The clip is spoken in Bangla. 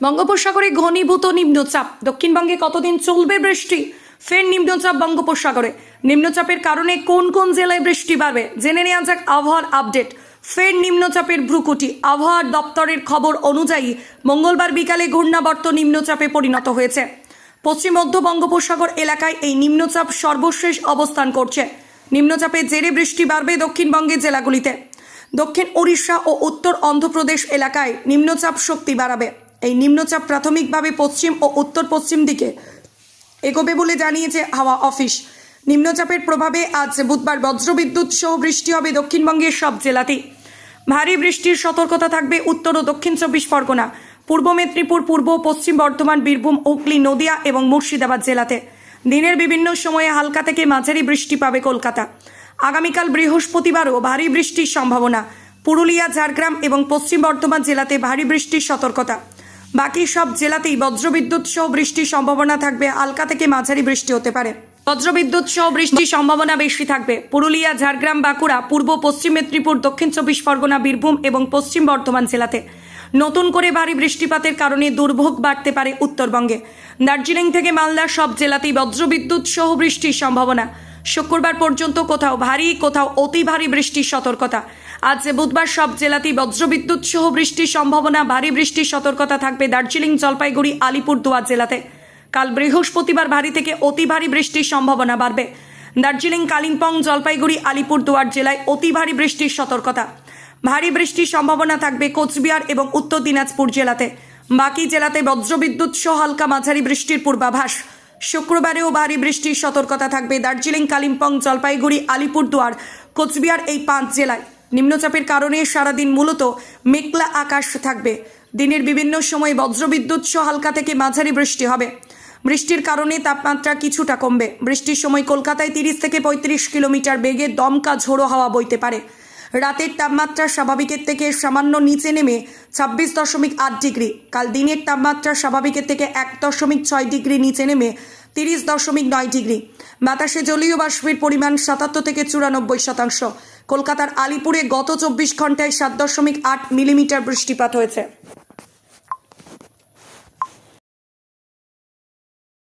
বঙ্গোপসাগরে ঘনীভূত নিম্নচাপ। দক্ষিণবঙ্গে কতদিন চলবে বৃষ্টি? ফের নিম্নচাপ বঙ্গোপসাগরে। নিম্নচাপের কারণে কোন কোন জেলায় বৃষ্টি বাড়বে জেনে নেওয়া যাক আবহাওয়ার আপডেট। ফের নিম্নচাপের ভ্রুকুটি। আবহাওয়ার দপ্তরের খবর অনুযায়ী মঙ্গলবার বিকালে ঘূর্ণাবর্ত নিম্নচাপে পরিণত হয়েছে। পশ্চিম মধ্য বঙ্গোপসাগর এলাকায় এই নিম্নচাপ সর্বশেষ অবস্থান করছে। নিম্নচাপের জেরে বৃষ্টি বাড়বে দক্ষিণবঙ্গের জেলাগুলিতে। দক্ষিণ ওড়িশা ও উত্তর অন্ধ্রপ্রদেশ এলাকায় নিম্নচাপ শক্তি বাড়াবে। এই নিম্নচাপ প্রাথমিকভাবে পশ্চিম ও উত্তর পশ্চিম দিকে এগোবে বলে জানিয়েছে হাওয়া অফিস। নিম্নচাপের প্রভাবে আজ বুধবার বজ্রবিদ্যুৎ সহ বৃষ্টি হবে দক্ষিণবঙ্গের সব জেলাতেই। ভারী বৃষ্টির সতর্কতা থাকবে উত্তর ও দক্ষিণ 24 পরগনা, পূর্ব মেদিনীপুর, পূর্ব পশ্চিম বর্ধমান, বীরভূম, হুগলি, নদিয়া এবং মুর্শিদাবাদ জেলাতে। দিনের বিভিন্ন সময়ে হালকা থেকে মাঝারি বৃষ্টি পাবে কলকাতা। আগামীকাল বৃহস্পতিবারও ভারী বৃষ্টির সম্ভাবনা। পুরুলিয়া, ঝাড়গ্রাম এবং পশ্চিম বর্ধমান জেলাতে ভারী বৃষ্টির সতর্কতা। বাকি সব জেলাতেই বজ্রবিদ্যুৎ সহ বৃষ্টির সম্ভাবনা থাকবে। হালকা থেকে মাঝারি বৃষ্টি হতে পারে। বজ্রবিদ্যুৎ সহ বৃষ্টির সম্ভাবনা বেশি থাকবে পুরুলিয়া, ঝাড়গ্রাম, বাঁকুড়া, পূর্ব পশ্চিম মেদিনীপুর, দক্ষিণ 24 পরগনা, বীরভূম এবং পশ্চিম বর্ধমান জেলাতে। নতুন করে ভারী বৃষ্টিপাতের কারণে দুর্ভোগ বাড়তে পারে উত্তরবঙ্গে। দার্জিলিং থেকে মালদার সব জেলাতেই বজ্রবিদ্যুৎ সহ বৃষ্টির সম্ভাবনা। শুক্রবার পর্যন্ত কোথাও ভারী, কোথাও অতি ভারী বৃষ্টির সতর্কতা। আজ বুধবার সব জেলাতেই বজ্রবিদ্যুৎ সহ বৃষ্টির সম্ভাবনা। ভারী বৃষ্টির সতর্কতা থাকবে দার্জিলিং, জলপাইগুড়ি, আলিপুরদুয়ার জেলাতে। কাল বৃহস্পতিবার ভারী থেকে অতি ভারী বৃষ্টির সম্ভাবনা বাড়বে। দার্জিলিং, কালিম্পং, জলপাইগুড়ি, আলিপুরদুয়ার জেলায় অতি ভারী বৃষ্টির সতর্কতা। ভারী বৃষ্টির সম্ভাবনা থাকবে কোচবিহার এবং উত্তর দিনাজপুর জেলাতে। বাকি জেলাতে বজ্রবিদ্যুৎ সহ হালকা মাঝারি বৃষ্টির পূর্বাভাস। শুক্রবারেও ভারী বৃষ্টির সতর্কতা থাকবে দার্জিলিং, কালিম্পং, জলপাইগুড়ি, আলিপুরদুয়ার, কোচবিহার এই 5 জেলায়। নিম্নচাপের কারণে সারাদিন মূলত মেঘলা আকাশ থাকবে। দিনের বিভিন্ন সময় বজ্রবিদ্যুৎ সহ হালকা থেকে মাঝারি বৃষ্টি হবে। বৃষ্টির কারণে তাপমাত্রা কিছুটা কমবে। বৃষ্টির সময় কলকাতায় 30 থেকে 35 কিলোমিটার বেগে দমকা ঝোড়ো হাওয়া বইতে পারে। রাতের তাপমাত্রা স্বাভাবিকের থেকে সামান্য নিচে নেমে 26.8 ডিগ্রি। কাল দিনের তাপমাত্রা স্বাভাবিকের থেকে 1.6 ডিগ্রি নিচে নেমে 30.9 ডিগ্রি। বাতাসে জলীয় বাষ্পের পরিমাণ 77 থেকে 94%। কলকাতার আলিপুরে গত 24 ঘন্টায় 7.8 মিলিমিটার বৃষ্টিপাত হয়েছে।